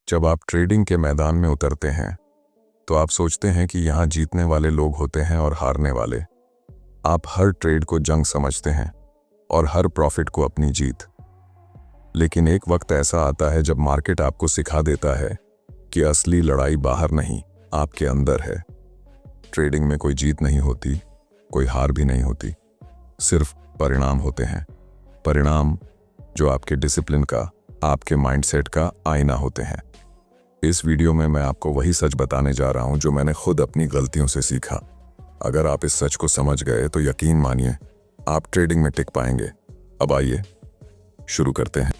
जब आप ट्रेडिंग के मैदान में उतरते हैं तो आप सोचते हैं कि यहाँ जीतने वाले लोग होते हैं और हारने वाले। आप हर ट्रेड को जंग समझते हैं और हर प्रॉफिट को अपनी जीत। लेकिन एक वक्त ऐसा आता है जब मार्केट आपको सिखा देता है कि असली लड़ाई बाहर नहीं, आपके अंदर है। ट्रेडिंग में कोई जीत नहीं होती, कोई हार भी नहीं होती, सिर्फ परिणाम होते हैं। परिणाम जो आपके डिसिप्लिन का, आपके माइंडसेट का आईना होते हैं। इस वीडियो में मैं आपको वही सच बताने जा रहा हूं जो मैंने खुद अपनी गलतियों से सीखा। अगर आप इस सच को समझ गए तो यकीन मानिए आप ट्रेडिंग में टिक पाएंगे। अब आइए शुरू करते हैं।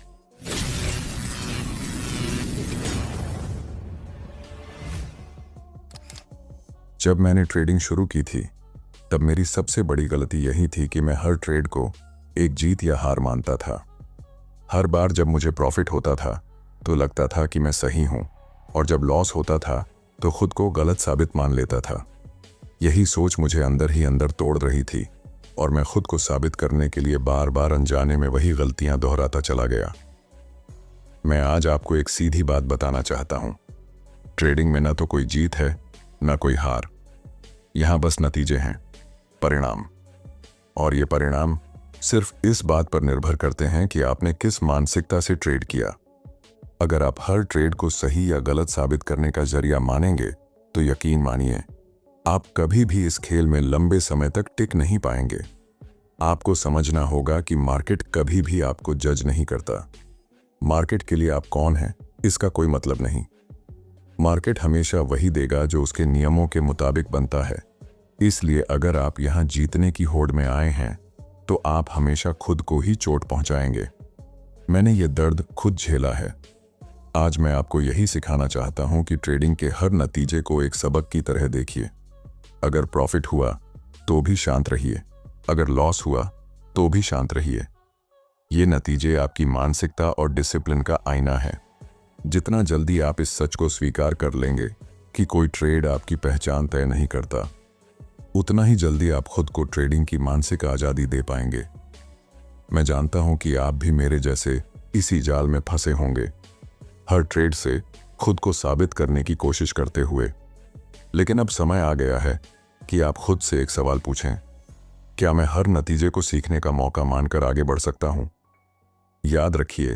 जब मैंने ट्रेडिंग शुरू की थी तब मेरी सबसे बड़ी गलती यही थी कि मैं हर ट्रेड को एक जीत या हार मानता था। हर बार जब मुझे प्रॉफिट होता था तो लगता था कि मैं सही हूं, और जब लॉस होता था तो खुद को गलत साबित मान लेता था। यही सोच मुझे अंदर ही अंदर तोड़ रही थी और मैं खुद को साबित करने के लिए बार बार अनजाने में वही गलतियां दोहराता चला गया। मैं आज आपको एक सीधी बात बताना चाहता हूं। ट्रेडिंग में ना तो कोई जीत है ना कोई हार, यहां बस नतीजे हैं, परिणाम। और ये परिणाम सिर्फ इस बात पर निर्भर करते हैं कि आपने किस मानसिकता से ट्रेड किया। अगर आप हर ट्रेड को सही या गलत साबित करने का जरिया मानेंगे तो यकीन मानिए आप कभी भी इस खेल में लंबे समय तक टिक नहीं पाएंगे। आपको समझना होगा कि मार्केट कभी भी आपको जज नहीं करता। मार्केट के लिए आप कौन हैं इसका कोई मतलब नहीं। मार्केट हमेशा वही देगा जो उसके नियमों के मुताबिक बनता है। इसलिए अगर आप यहां जीतने की होड़ में आए हैं तो आप हमेशा खुद को ही चोट पहुंचाएंगे। मैंने ये दर्द खुद झेला है। आज मैं आपको यही सिखाना चाहता हूं कि ट्रेडिंग के हर नतीजे को एक सबक की तरह देखिए। अगर प्रॉफिट हुआ तो भी शांत रहिए, अगर लॉस हुआ तो भी शांत रहिए। ये नतीजे आपकी मानसिकता और डिसिप्लिन का आईना है। जितना जल्दी आप इस सच को स्वीकार कर लेंगे कि कोई ट्रेड आपकी पहचान तय नहीं करता, उतना ही जल्दी आप खुद को ट्रेडिंग की मानसिक आज़ादी दे पाएंगे। मैं जानता हूं कि आप भी मेरे जैसे इसी जाल में फंसे होंगे, हर ट्रेड से खुद को साबित करने की कोशिश करते हुए। लेकिन अब समय आ गया है कि आप खुद से एक सवाल पूछें, क्या मैं हर नतीजे को सीखने का मौका मानकर आगे बढ़ सकता हूं? याद रखिए,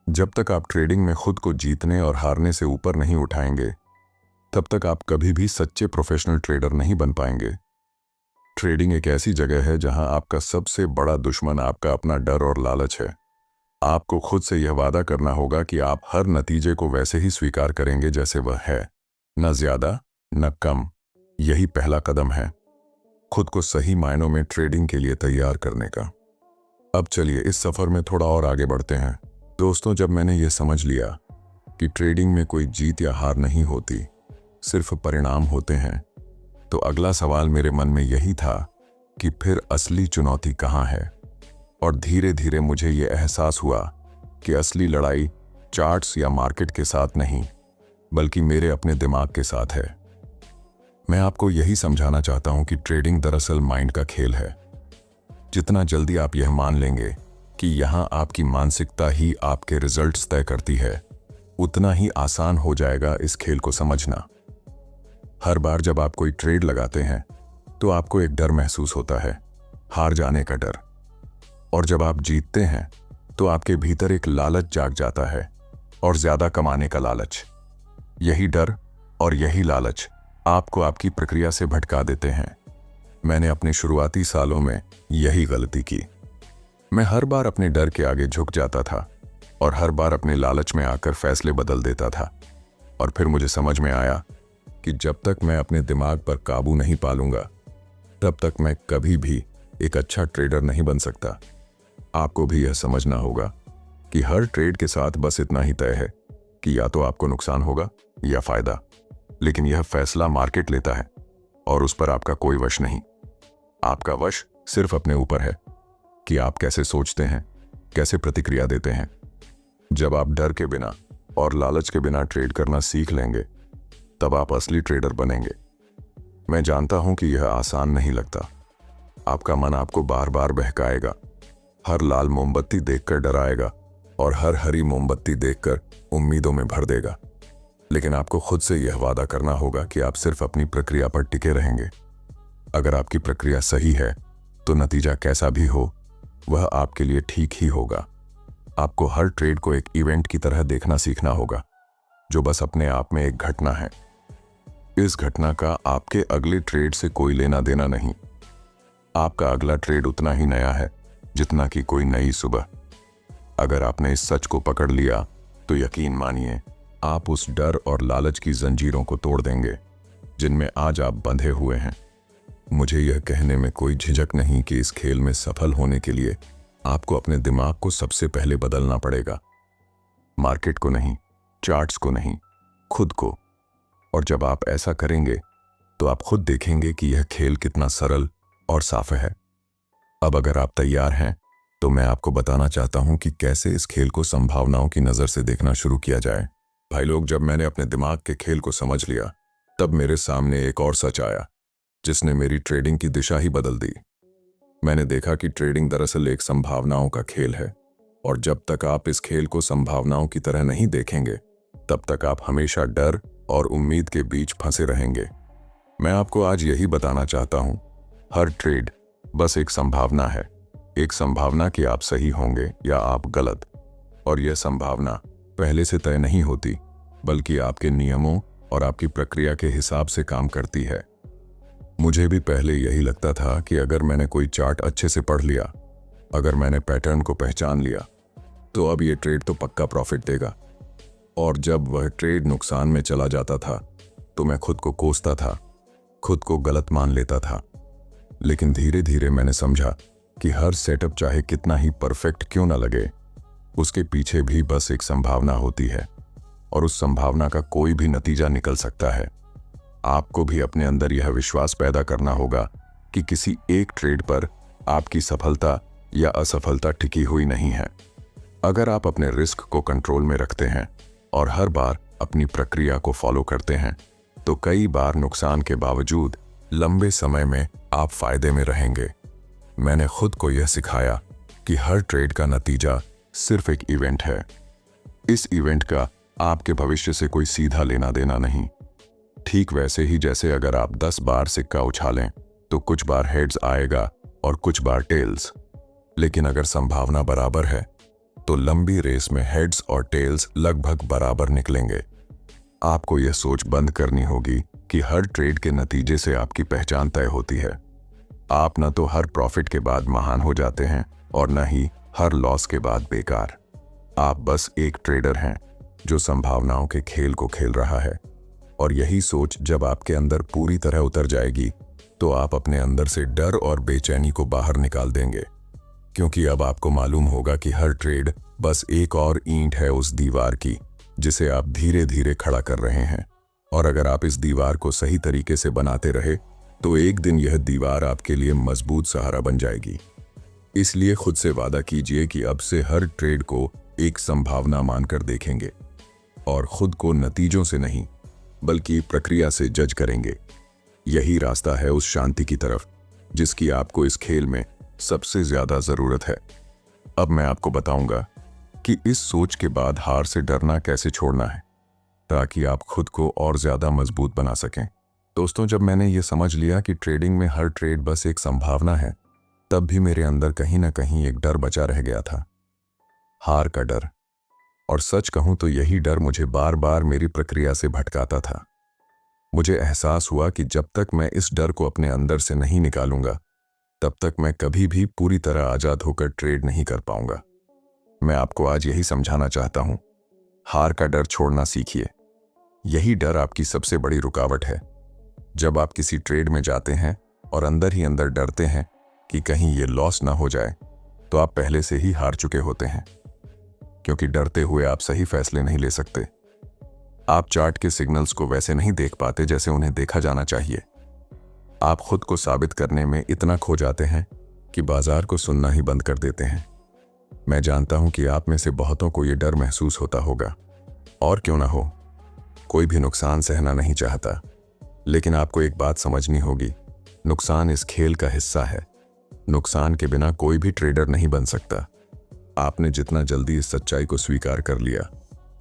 जब तक आप ट्रेडिंग में खुद को जीतने और हारने से ऊपर नहीं उठाएंगे, तब तक आप कभी भी सच्चे प्रोफेशनल ट्रेडर नहीं बन पाएंगे। ट्रेडिंग एक ऐसी जगह है जहां आपका सबसे बड़ा दुश्मन आपका अपना डर और लालच है। आपको खुद से यह वादा करना होगा कि आप हर नतीजे को वैसे ही स्वीकार करेंगे जैसे वह है, न ज्यादा न कम। यही पहला कदम है खुद को सही मायनों में ट्रेडिंग के लिए तैयार करने का। अब चलिए इस सफर में थोड़ा और आगे बढ़ते हैं। दोस्तों, जब मैंने यह समझ लिया कि ट्रेडिंग में कोई जीत या हार नहीं होती, सिर्फ परिणाम होते हैं, तो अगला सवाल मेरे मन में यही था कि फिर असली चुनौती कहाँ है। और धीरे धीरे मुझे ये एहसास हुआ कि असली लड़ाई चार्ट्स या मार्केट के साथ नहीं, बल्कि मेरे अपने दिमाग के साथ है। मैं आपको यही समझाना चाहता हूं कि ट्रेडिंग दरअसल माइंड का खेल है। जितना जल्दी आप यह मान लेंगे कि यहां आपकी मानसिकता ही आपके रिजल्ट्स तय करती है, उतना ही आसान हो जाएगा इस खेल को समझना। हर बार जब आप कोई ट्रेड लगाते हैं तो आपको एक डर महसूस होता है, हार जाने का डर। और जब आप जीतते हैं तो आपके भीतर एक लालच जाग जाता है, और ज्यादा कमाने का लालच। यही डर और यही लालच आपको आपकी प्रक्रिया से भटका देते हैं। मैंने अपने शुरुआती सालों में यही गलती की। मैं हर बार अपने डर के आगे झुक जाता था और हर बार अपने लालच में आकर फैसले बदल देता था। और फिर मुझे समझ में आया कि जब तक मैं अपने दिमाग पर काबू नहीं पालूंगा, तब तक मैं कभी भी एक अच्छा ट्रेडर नहीं बन सकता। आपको भी यह समझना होगा कि हर ट्रेड के साथ बस इतना ही तय है कि या तो आपको नुकसान होगा या फायदा, लेकिन यह फैसला मार्केट लेता है और उस पर आपका कोई वश नहीं। आपका वश सिर्फ अपने ऊपर है कि आप कैसे सोचते हैं, कैसे प्रतिक्रिया देते हैं। जब आप डर के बिना और लालच के बिना ट्रेड करना सीख लेंगे, तब आप असली ट्रेडर बनेंगे। मैं जानता हूं कि यह आसान नहीं लगता। आपका मन आपको बार बार बहकाएगा, हर लाल मोमबत्ती देखकर डराएगा और हर हरी मोमबत्ती देखकर उम्मीदों में भर देगा। लेकिन आपको खुद से यह वादा करना होगा कि आप सिर्फ अपनी प्रक्रिया पर टिके रहेंगे। अगर आपकी प्रक्रिया सही है तो नतीजा कैसा भी हो वह आपके लिए ठीक ही होगा। आपको हर ट्रेड को एक इवेंट की तरह देखना सीखना होगा, जो बस अपने आप में एक घटना है। इस घटना का आपके अगले ट्रेड से कोई लेना देना नहीं। आपका अगला ट्रेड उतना ही नया है जितना कि कोई नई सुबह। अगर आपने इस सच को पकड़ लिया तो यकीन मानिए आप उस डर और लालच की जंजीरों को तोड़ देंगे जिनमें आज आप बंधे हुए हैं। मुझे यह कहने में कोई झिझक नहीं कि इस खेल में सफल होने के लिए आपको अपने दिमाग को सबसे पहले बदलना पड़ेगा। मार्केट को नहीं, चार्ट्स को नहीं, खुद को। और जब आप ऐसा करेंगे तो आप खुद देखेंगे कि यह खेल कितना सरल और साफ है। अब अगर आप तैयार हैं तो मैं आपको बताना चाहता हूं कि कैसे इस खेल को संभावनाओं की नज़र से देखना शुरू किया जाए। भाई लोग, जब मैंने अपने दिमाग के खेल को समझ लिया तब मेरे सामने एक और सच आया जिसने मेरी ट्रेडिंग की दिशा ही बदल दी। मैंने देखा कि ट्रेडिंग दरअसल एक संभावनाओं का खेल है, और जब तक आप इस खेल को संभावनाओं की तरह नहीं देखेंगे तब तक आप हमेशा डर और उम्मीद के बीच फंसे रहेंगे। मैं आपको आज यही बताना चाहता हूं, हर ट्रेड बस एक संभावना है। एक संभावना कि आप सही होंगे या आप गलत। और यह संभावना पहले से तय नहीं होती, बल्कि आपके नियमों और आपकी प्रक्रिया के हिसाब से काम करती है। मुझे भी पहले यही लगता था कि अगर मैंने कोई चार्ट अच्छे से पढ़ लिया, अगर मैंने पैटर्न को पहचान लिया, तो अब ये ट्रेड तो पक्का प्रॉफिट देगा। और जब वह ट्रेड नुकसान में चला जाता था तो मैं खुद को कोसता था, खुद को गलत मान लेता था। लेकिन धीरे धीरे मैंने समझा कि हर सेटअप चाहे कितना ही परफेक्ट क्यों ना लगे, उसके पीछे भी बस एक संभावना होती है, और उस संभावना का कोई भी नतीजा निकल सकता है। आपको भी अपने अंदर यह विश्वास पैदा करना होगा कि किसी एक ट्रेड पर आपकी सफलता या असफलता टिकी हुई नहीं है। अगर आप अपने रिस्क को कंट्रोल में रखते हैं और हर बार अपनी प्रक्रिया को फॉलो करते हैं, तो कई बार नुकसान के बावजूद लंबे समय में आप फायदे में रहेंगे। मैंने खुद को यह सिखाया कि हर ट्रेड का नतीजा सिर्फ एक इवेंट है। इस इवेंट का आपके भविष्य से कोई सीधा लेना देना नहीं। ठीक वैसे ही जैसे अगर आप 10 बार सिक्का उछालें तो कुछ बार हेड्स आएगा और कुछ बार टेल्स। लेकिन अगर संभावना बराबर है तो लंबी रेस में हेड्स और टेल्स लगभग बराबर निकलेंगे। आपको यह सोच बंद करनी होगी कि हर ट्रेड के नतीजे से आपकी पहचान तय होती है। आप न तो हर प्रॉफिट के बाद महान हो जाते हैं और न ही हर लॉस के बाद बेकार। आप बस एक ट्रेडर हैं जो संभावनाओं के खेल को खेल रहा है। और यही सोच जब आपके अंदर पूरी तरह उतर जाएगी तो आप अपने अंदर से डर और बेचैनी को बाहर निकाल देंगे, क्योंकि अब आपको मालूम होगा कि हर ट्रेड बस एक और ईंट है उस दीवार की जिसे आप धीरे धीरे खड़ा कर रहे हैं। और अगर आप इस दीवार को सही तरीके से बनाते रहे तो एक दिन यह दीवार आपके लिए मजबूत सहारा बन जाएगी। इसलिए खुद से वादा कीजिए कि अब से हर ट्रेड को एक संभावना मानकर देखेंगे और खुद को नतीजों से नहीं बल्कि प्रक्रिया से जज करेंगे। यही रास्ता है उस शांति की तरफ जिसकी आपको इस खेल में सबसे ज्यादा जरूरत है। अब मैं आपको बताऊंगा कि इस सोच के बाद हार से डरना कैसे छोड़ना है, ताकि आप खुद को और ज्यादा मजबूत बना सकें। दोस्तों, जब मैंने ये समझ लिया कि ट्रेडिंग में हर ट्रेड बस एक संभावना है, तब भी मेरे अंदर कहीं ना कहीं एक डर बचा रह गया था, हार का डर। और सच कहूं तो यही डर मुझे बार बार मेरी प्रक्रिया से भटकाता था। मुझे एहसास हुआ कि जब तक मैं इस डर को अपने अंदर से नहीं निकालूंगा तब तक मैं कभी भी पूरी तरह आजाद होकर ट्रेड नहीं कर पाऊंगा। मैं आपको आज यही समझाना चाहता हूं, हार का डर छोड़ना सीखिए। यही डर आपकी सबसे बड़ी रुकावट है। जब आप किसी ट्रेड में जाते हैं और अंदर ही अंदर डरते हैं कि कहीं ये लॉस ना हो जाए, तो आप पहले से ही हार चुके होते हैं, क्योंकि डरते हुए आप सही फैसले नहीं ले सकते। आप चार्ट के सिग्नल्स को वैसे नहीं देख पाते जैसे उन्हें देखा जाना चाहिए। आप खुद को साबित करने में इतना खो जाते हैं कि बाजार को सुनना ही बंद कर देते हैं। मैं जानता हूं कि आप में से बहुतों को यह डर महसूस होता होगा, और क्यों ना हो, कोई भी नुकसान सहना नहीं चाहता। लेकिन आपको एक बात समझनी होगी, नुकसान इस खेल का हिस्सा है। नुकसान के बिना कोई भी ट्रेडर नहीं बन सकता। आपने जितना जल्दी इस सच्चाई को स्वीकार कर लिया,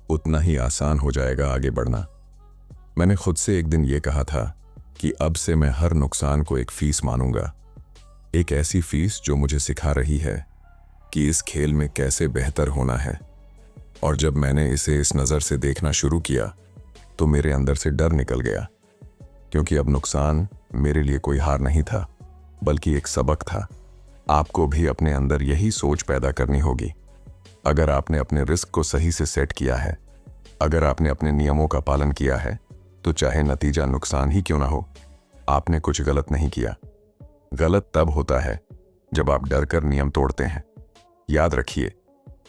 उतना ही आसान हो जाएगा आगे बढ़ना। मैंने खुद से एक दिन ये कहा था कि अब से मैं हर नुकसान को एक फीस मानूंगा, एक ऐसी फीस जो मुझे सिखा रही है कि इस खेल में कैसे बेहतर होना है। और जब मैंने इसे इस नज़र से देखना शुरू किया तो मेरे अंदर से डर निकल गया, क्योंकि अब नुकसान मेरे लिए कोई हार नहीं था, बल्कि एक सबक था। आपको भी अपने अंदर यही सोच पैदा करनी होगी। अगर आपने अपने रिस्क को सही से सेट किया है, अगर आपने अपने नियमों का पालन किया है, तो चाहे नतीजा नुकसान ही क्यों ना हो, आपने कुछ गलत नहीं किया। गलत तब होता है जब आप डर कर नियम तोड़ते हैं। याद रखिए,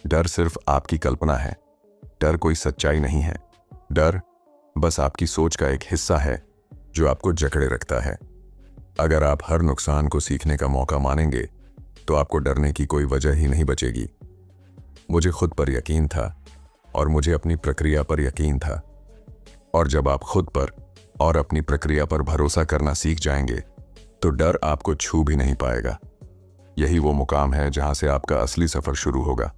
डर सिर्फ आपकी कल्पना है। डर कोई सच्चाई नहीं है। डर बस आपकी सोच का एक हिस्सा है जो आपको जकड़े रखता है। अगर आप हर नुकसान को सीखने का मौका मानेंगे तो आपको डरने की कोई वजह ही नहीं बचेगी। मुझे खुद पर यकीन था और मुझे अपनी प्रक्रिया पर यकीन था। और जब आप खुद पर और अपनी प्रक्रिया पर भरोसा करना सीख जाएंगे तो डर आपको छू भी नहीं पाएगा। यही वो मुकाम है जहां से आपका असली सफर शुरू होगा।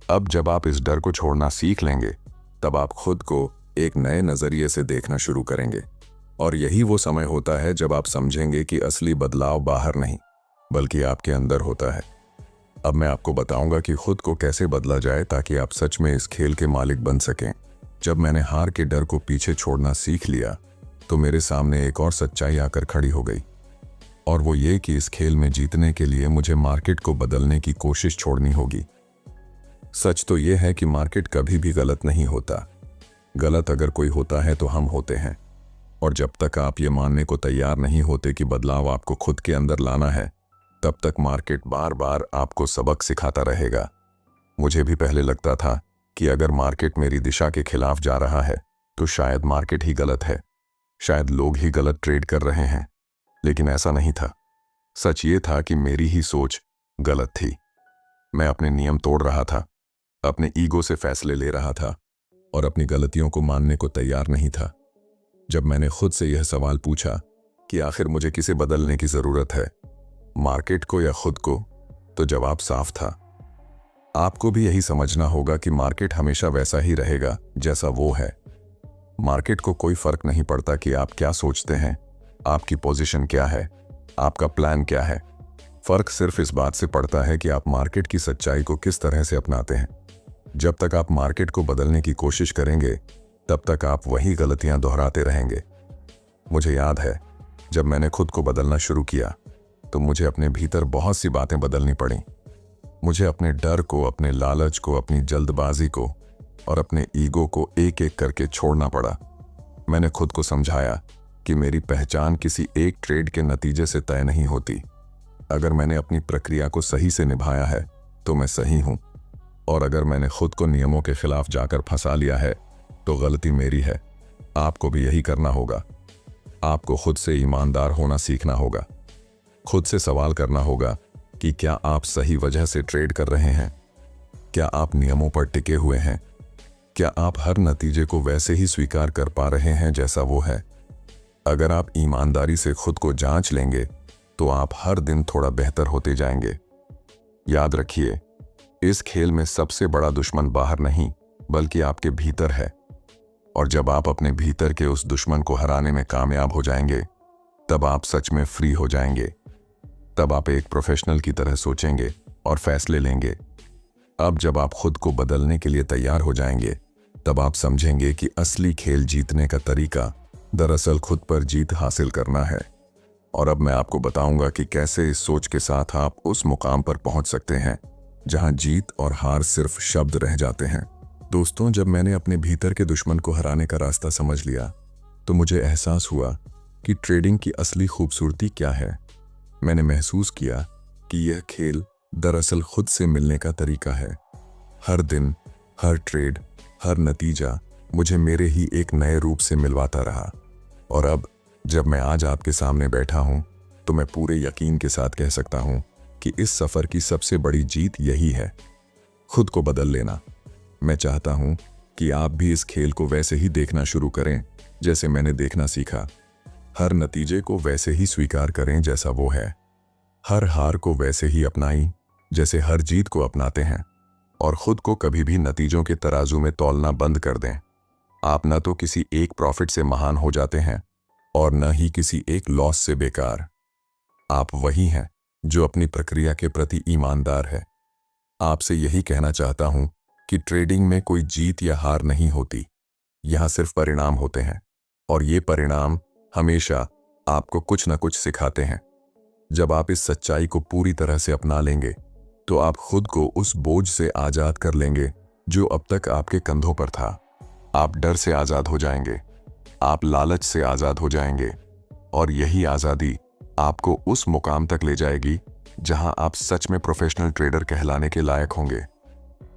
अब जब आप इस डर को छोड़ना सीख लेंगे, तब आप खुद को एक नए नजरिए से देखना शुरू करेंगे। और यही वो समय होता है जब आप समझेंगे कि असली बदलाव बाहर नहीं, बल्कि आपके अंदर होता है। अब मैं आपको बताऊंगा कि खुद को कैसे बदला जाए ताकि आप सच में इस खेल के मालिक बन सकें। जब मैंने हार के डर को पीछे छोड़ना सीख लिया तो मेरे सामने एक और सच्चाई आकर खड़ी हो गई, और वो ये कि इस खेल में जीतने के लिए मुझे मार्केट को बदलने की कोशिश छोड़नी होगी। सच तो ये है कि मार्केट कभी भी गलत नहीं होता। गलत अगर कोई होता है तो हम होते हैं। और जब तक आप ये मानने को तैयार नहीं होते कि बदलाव आपको खुद के अंदर लाना है, तब तक मार्केट बार बार आपको सबक सिखाता रहेगा। मुझे भी पहले लगता था कि अगर मार्केट मेरी दिशा के खिलाफ जा रहा है तो शायद मार्केट ही गलत है, शायद लोग ही गलत ट्रेड कर रहे हैं। लेकिन ऐसा नहीं था। सच ये था कि मेरी ही सोच गलत थी। मैं अपने नियम तोड़ रहा था, अपने ईगो से फैसले ले रहा था और अपनी गलतियों को मानने को तैयार नहीं था। जब मैंने खुद से यह सवाल पूछा कि आखिर मुझे किसे बदलने की जरूरत है, मार्केट को या खुद को, तो जवाब साफ था। आपको भी यही समझना होगा कि मार्केट हमेशा वैसा ही रहेगा जैसा वो है। मार्केट को कोई फर्क नहीं पड़ता कि आप क्या सोचते हैं, आपकी पोजीशन क्या है, आपका प्लान क्या है। फर्क सिर्फ इस बात से पड़ता है कि आप मार्केट की सच्चाई को किस तरह से अपनाते हैं। जब तक आप मार्केट को बदलने की कोशिश करेंगे, तब तक आप वही गलतियां दोहराते रहेंगे। मुझे याद है, जब मैंने खुद को बदलना शुरू किया तो मुझे अपने भीतर बहुत सी बातें बदलनी पड़ी। मुझे अपने डर को, अपने लालच को, अपनी जल्दबाजी को और अपने ईगो को एक एक करके छोड़ना पड़ा। मैंने खुद को समझाया कि मेरी पहचान किसी एक ट्रेड के नतीजे से तय नहीं होती। अगर मैंने अपनी प्रक्रिया को सही से निभाया है तो मैं सही हूं, और अगर मैंने खुद को नियमों के खिलाफ जाकर फंसा लिया है तो गलती मेरी है। आपको भी यही करना होगा। आपको खुद से ईमानदार होना सीखना होगा। खुद से सवाल करना होगा कि क्या आप सही वजह से ट्रेड कर रहे हैं, क्या आप नियमों पर टिके हुए हैं, क्या आप हर नतीजे को वैसे ही स्वीकार कर पा रहे हैं जैसा वो है। अगर आप ईमानदारी से खुद को जांच लेंगे तो आप हर दिन थोड़ा बेहतर होते जाएंगे। याद रखिए, इस खेल में सबसे बड़ा दुश्मन बाहर नहीं, बल्कि आपके भीतर है। और जब आप अपने भीतर के उस दुश्मन को हराने में कामयाब हो जाएंगे, तब आप सच में फ्री हो जाएंगे। तब आप एक प्रोफेशनल की तरह सोचेंगे और फैसले लेंगे। अब जब आप खुद को बदलने के लिए तैयार हो जाएंगे, तब आप समझेंगे कि असली खेल जीतने का तरीका दरअसल खुद पर जीत हासिल करना है। और अब मैं आपको बताऊंगा कि कैसे इस सोच के साथ आप उस मुकाम पर पहुंच सकते हैं जहां जीत और हार सिर्फ शब्द रह जाते हैं। दोस्तों, जब मैंने अपने भीतर के दुश्मन को हराने का रास्ता समझ लिया तो मुझे एहसास हुआ कि ट्रेडिंग की असली खूबसूरती क्या है। मैंने महसूस किया कि यह खेल दरअसल खुद से मिलने का तरीका है। हर दिन, हर ट्रेड, हर नतीजा मुझे मेरे ही एक नए रूप से मिलवाता रहा। और अब जब मैं आज आपके सामने बैठा हूं, तो मैं पूरे यकीन के साथ कह सकता हूं कि इस सफर की सबसे बड़ी जीत यही है, खुद को बदल लेना। मैं चाहता हूं कि आप भी इस खेल को वैसे ही देखना शुरू करें जैसे मैंने देखना सीखा। हर नतीजे को वैसे ही स्वीकार करें जैसा वो है। हर हार को वैसे ही अपनाई जैसे हर जीत को अपनाते हैं। और खुद को कभी भी नतीजों के तराजू में तौलना बंद कर दें। आप न तो किसी एक प्रॉफिट से महान हो जाते हैं और न ही किसी एक लॉस से बेकार। आप वही हैं जो अपनी प्रक्रिया के प्रति ईमानदार है। आपसे यही कहना चाहता हूं कि ट्रेडिंग में कोई जीत या हार नहीं होती। यहां सिर्फ परिणाम होते हैं और ये परिणाम हमेशा आपको कुछ न कुछ सिखाते हैं। जब आप इस सच्चाई को पूरी तरह से अपना लेंगे तो आप खुद को उस बोझ से आजाद कर लेंगे जो अब तक आपके कंधों पर था। आप डर से आजाद हो जाएंगे, आप लालच से आजाद हो जाएंगे और यही आजादी आपको उस मुकाम तक ले जाएगी जहां आप सच में प्रोफेशनल ट्रेडर कहलाने के लायक होंगे।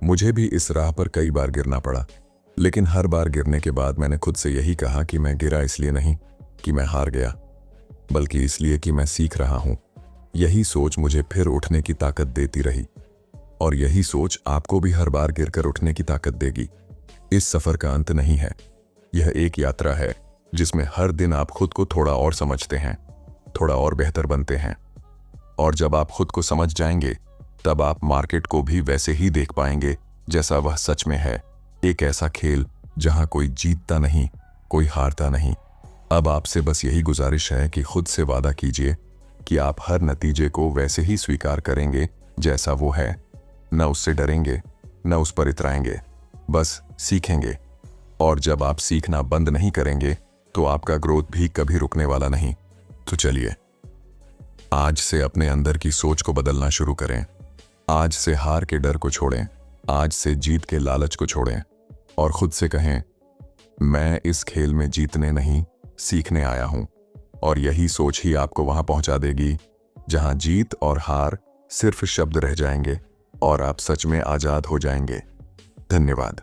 मुझे भी इस राह पर कई बार गिरना पड़ा, लेकिन हर बार गिरने के बाद मैंने खुद से यही कहा कि मैं गिरा इसलिए नहीं कि मैं हार गया, बल्कि इसलिए कि मैं सीख रहा हूं। यही सोच मुझे फिर उठने की ताकत देती रही और यही सोच आपको भी हर बार गिरकर उठने की ताकत देगी। इस सफर का अंत नहीं है, यह एक यात्रा है जिसमें हर दिन आप खुद को थोड़ा और समझते हैं, थोड़ा और बेहतर बनते हैं। और जब आप खुद को समझ जाएंगे तब आप मार्केट को भी वैसे ही देख पाएंगे जैसा वह सच में है, एक ऐसा खेल जहां कोई जीतता नहीं, कोई हारता नहीं। अब आपसे बस यही गुजारिश है कि खुद से वादा कीजिए कि आप हर नतीजे को वैसे ही स्वीकार करेंगे जैसा वो है, न उससे डरेंगे, न उस पर इतराएंगे, बस सीखेंगे। और जब आप सीखना बंद नहीं करेंगे तो आपका ग्रोथ भी कभी रुकने वाला नहीं। तो चलिए आज से अपने अंदर की सोच को बदलना शुरू करें। आज से हार के डर को छोड़ें, आज से जीत के लालच को छोड़ें और खुद से कहें, मैं इस खेल में जीतने नहीं, सीखने आया हूं। और यही सोच ही आपको वहां पहुंचा देगी जहां जीत और हार सिर्फ शब्द रह जाएंगे और आप सच में आजाद हो जाएंगे। धन्यवाद।